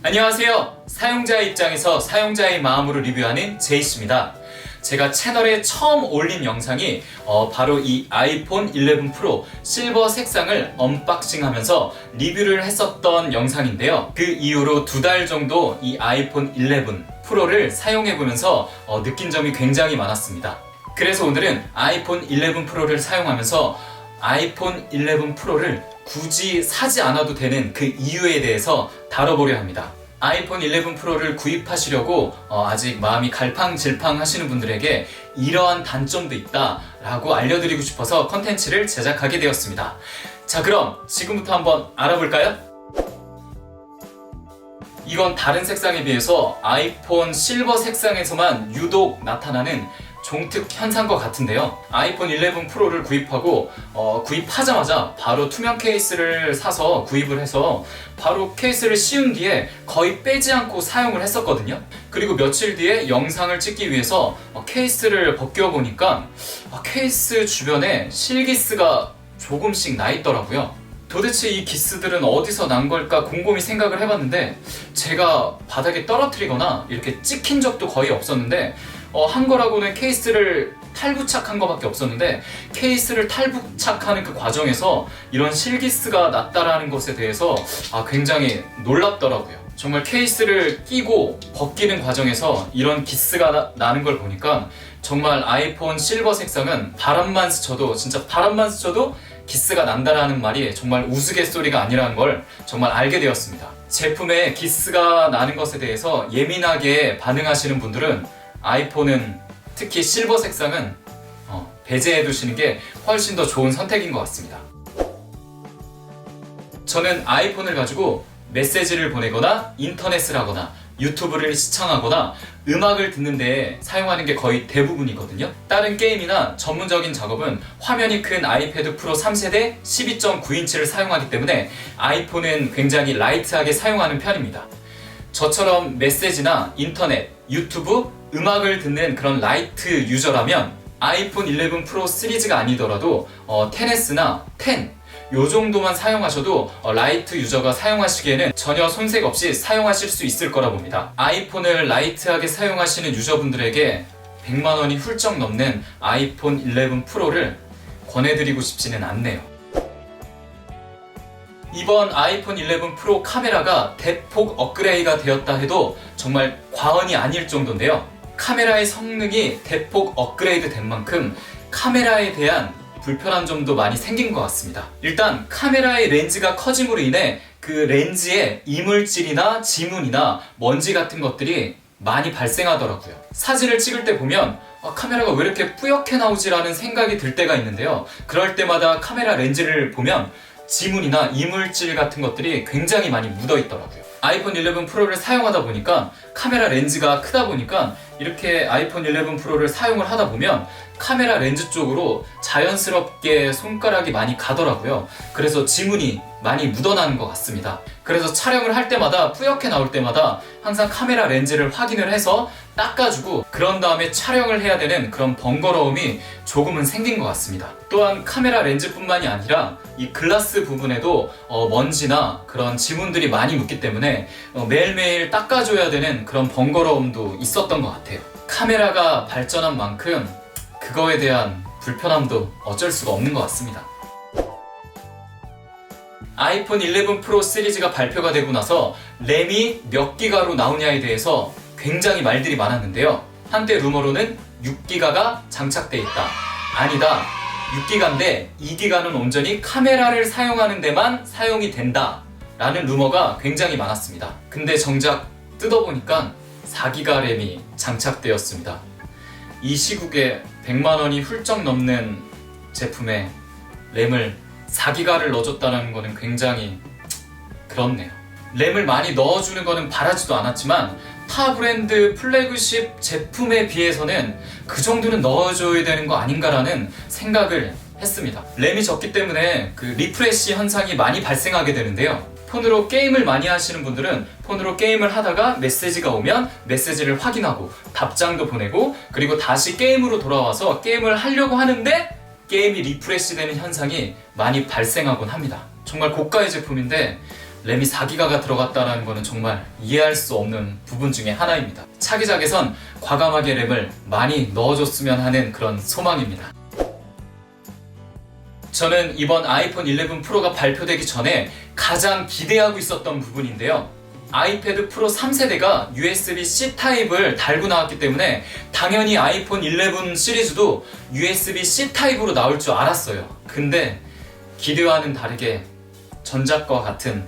안녕하세요. 사용자의 입장에서 사용자의 마음으로 리뷰하는 제이씨입니다. 제가 채널에 처음 올린 영상이 바로 이 아이폰 11 프로 실버 색상을 언박싱하면서 리뷰를 했었던 영상인데요. 그 이후로 2달 정도 이 아이폰 11 프로를 사용해보면서 느낀 점이 굉장히 많았습니다. 그래서 오늘은 아이폰 11 프로를 사용하면서 아이폰 11 프로를 굳이 사지 않아도 되는 그 이유에 대해서 다뤄보려 합니다. 아이폰 11 프로를 구입하시려고 아직 마음이 갈팡질팡 하시는 분들에게 이러한 단점도 있다 라고 알려드리고 싶어서 컨텐츠를 제작하게 되었습니다. 자, 그럼 지금부터 한번 알아볼까요? 이건 다른 색상에 비해서 아이폰 실버 색상에서만 유독 나타나는 종특 현상과 같은데요. 아이폰 11 프로를 구입하고 구입하자마자 바로 투명 케이스를 사서 구입을 해서 바로 케이스를 씌운 뒤에 거의 빼지 않고 사용을 했었거든요. 그리고 며칠 뒤에 영상을 찍기 위해서 케이스를 벗겨보니까 케이스 주변에 실기스가 조금씩 나 있더라고요. 도대체 이 기스들은 어디서 난 걸까 곰곰이 생각을 해봤는데 제가 바닥에 떨어뜨리거나 이렇게 찍힌 적도 거의 없었는데 한 거라고는 케이스를 탈부착한 거밖에 없었는데 케이스를 탈부착하는 그 과정에서 이런 실기스가 났다라는 것에 대해서 굉장히 놀랍더라고요. 정말 케이스를 끼고 벗기는 과정에서 이런 기스가 나는 걸 보니까 정말 아이폰 실버 색상은 바람만 스쳐도 진짜 바람만 스쳐도 기스가 난다라는 말이 정말 우스갯소리가 아니라는 걸 정말 알게 되었습니다. 제품에 기스가 나는 것에 대해서 예민하게 반응하시는 분들은 아이폰은 특히 실버 색상은 배제해 두시는 게 훨씬 더 좋은 선택인 것 같습니다. 저는 아이폰을 가지고 메시지를 보내거나 인터넷을 하거나 유튜브를 시청하거나 음악을 듣는 데 사용하는 게 거의 대부분이거든요. 다른 게임이나 전문적인 작업은 화면이 큰 아이패드 프로 3세대 12.9인치를 사용하기 때문에 아이폰은 굉장히 라이트하게 사용하는 편입니다. 저처럼 메시지나 인터넷, 유튜브, 음악을 듣는 그런 라이트 유저라면 아이폰 11 프로 시리즈가 아니더라도 10S나 10 요 정도만 사용하셔도 라이트 유저가 사용하시기에는 전혀 손색 없이 사용하실 수 있을 거라 봅니다. 아이폰을 라이트하게 사용하시는 유저분들에게 100만 원이 훌쩍 넘는 아이폰 11 프로를 권해드리고 싶지는 않네요. 이번 아이폰 11 프로 카메라가 대폭 업그레이드가 되었다 해도 정말 과언이 아닐 정도인데요. 카메라의 성능이 대폭 업그레이드 된 만큼 카메라에 대한 불편한 점도 많이 생긴 것 같습니다. 일단 카메라의 렌즈가 커짐으로 인해 그 렌즈에 이물질이나 지문이나 먼지 같은 것들이 많이 발생하더라고요. 사진을 찍을 때 보면 카메라가 왜 이렇게 뿌옇게 나오지라는 생각이 들 때가 있는데요. 그럴 때마다 카메라 렌즈를 보면 지문이나 이물질 같은 것들이 굉장히 많이 묻어 있더라고요. 아이폰 11 프로를 사용하다 보니까 카메라 렌즈가 크다 보니까 이렇게 아이폰 11 프로를 사용을 하다 보면 카메라 렌즈 쪽으로 자연스럽게 손가락이 많이 가더라고요. 그래서 지문이 많이 묻어나는 것 같습니다. 그래서 촬영을 할 때마다 뿌옇게 나올 때마다 항상 카메라 렌즈를 확인을 해서 닦아주고 그런 다음에 촬영을 해야 되는 그런 번거로움이 조금은 생긴 것 같습니다. 또한 카메라 렌즈뿐만이 아니라 이 글라스 부분에도 먼지나 그런 지문들이 많이 묻기 때문에 매일매일 닦아줘야 되는 그런 번거로움도 있었던 것 같아요. 카메라가 발전한 만큼 그거에 대한 불편함도 어쩔 수가 없는 것 같습니다. 아이폰 11 프로 시리즈가 발표가 되고 나서 램이 몇 기가로 나오냐에 대해서 굉장히 말들이 많았는데요. 한때 루머로는 6기가가 장착돼 있다. 아니다. 6기가인데 2기가는 온전히 카메라를 사용하는 데만 사용이 된다. 라는 루머가 굉장히 많았습니다. 근데 정작 뜯어보니까 4기가 램이 장착되었습니다. 이 시국에 100만 원이 훌쩍 넘는 제품에 램을 4기가를 넣어줬다는 거는 굉장히 그렇네요. 램을 많이 넣어주는 거는 바라지도 않았지만 타 브랜드 플래그십 제품에 비해서는 그 정도는 넣어줘야 되는 거 아닌가라는 생각을 했습니다. 램이 적기 때문에 그 리프레시 현상이 많이 발생하게 되는데요. 폰으로 게임을 많이 하시는 분들은 폰으로 게임을 하다가 메시지가 오면 메시지를 확인하고 답장도 보내고 그리고 다시 게임으로 돌아와서 게임을 하려고 하는데 게임이 리프레시 되는 현상이 많이 발생하곤 합니다. 정말 고가의 제품인데 램이 4기가가 들어갔다는 것은 정말 이해할 수 없는 부분 중에 하나입니다. 차기작에선 과감하게 램을 많이 넣어줬으면 하는 그런 소망입니다. 저는 이번 아이폰 11 프로가 발표되기 전에 가장 기대하고 있었던 부분인데요. 아이패드 프로 3세대가 USB-C 타입을 달고 나왔기 때문에 당연히 아이폰 11 시리즈도 USB-C 타입으로 나올 줄 알았어요. 근데 기대와는 다르게 전작과 같은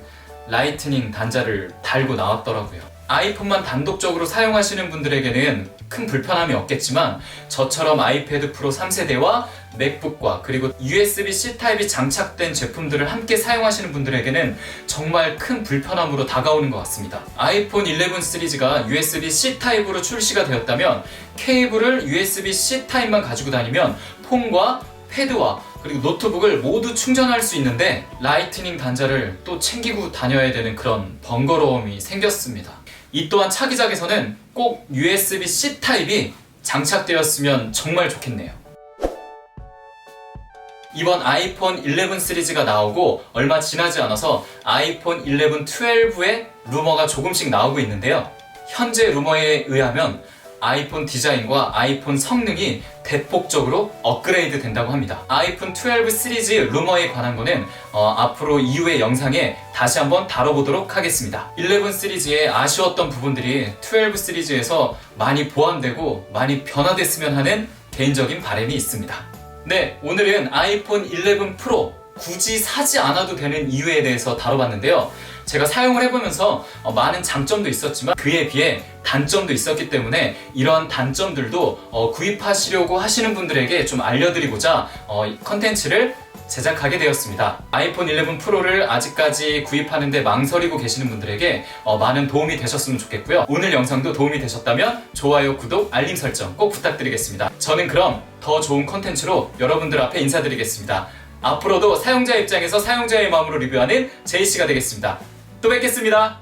라이트닝 단자를 달고 나왔더라고요. 아이폰만 단독적으로 사용하시는 분들에게는 큰 불편함이 없겠지만 저처럼 아이패드 프로 3세대와 맥북과 그리고 USB-C 타입이 장착된 제품들을 함께 사용하시는 분들에게는 정말 큰 불편함으로 다가오는 것 같습니다. 아이폰 11 시리즈가 USB-C 타입으로 출시가 되었다면 케이블을 USB-C 타입만 가지고 다니면 폰과 패드와 그리고 노트북을 모두 충전할 수 있는데 라이트닝 단자를 또 챙기고 다녀야 되는 그런 번거로움이 생겼습니다. 이 또한 차기작에서는 꼭 USB-C 타입이 장착되었으면 정말 좋겠네요. 이번 아이폰 11 시리즈가 나오고 얼마 지나지 않아서 아이폰 11 12의 루머가 조금씩 나오고 있는데요. 현재 루머에 의하면 아이폰 디자인과 아이폰 성능이 대폭적으로 업그레이드 된다고 합니다. 아이폰 12 시리즈 루머에 관한 거는 앞으로 이후의 영상에 다시 한번 다뤄보도록 하겠습니다. 11 시리즈에 아쉬웠던 부분들이 12 시리즈에서 많이 보완되고 많이 변화됐으면 하는 개인적인 바람이 있습니다. 네, 오늘은 아이폰 11 프로 굳이 사지 않아도 되는 이유에 대해서 다뤄봤는데요. 제가 사용을 해보면서 많은 장점도 있었지만 그에 비해 단점도 있었기 때문에 이러한 단점들도 구입하시려고 하시는 분들에게 좀 알려드리고자 컨텐츠를 제작하게 되었습니다. 아이폰 11 프로를 아직까지 구입하는데 망설이고 계시는 분들에게 많은 도움이 되셨으면 좋겠고요. 오늘 영상도 도움이 되셨다면 좋아요, 구독, 알림 설정 꼭 부탁드리겠습니다. 저는 그럼 더 좋은 컨텐츠로 여러분들 앞에 인사드리겠습니다. 앞으로도 사용자 입장에서 사용자의 마음으로 리뷰하는 제이씨가 되겠습니다. 또 뵙겠습니다.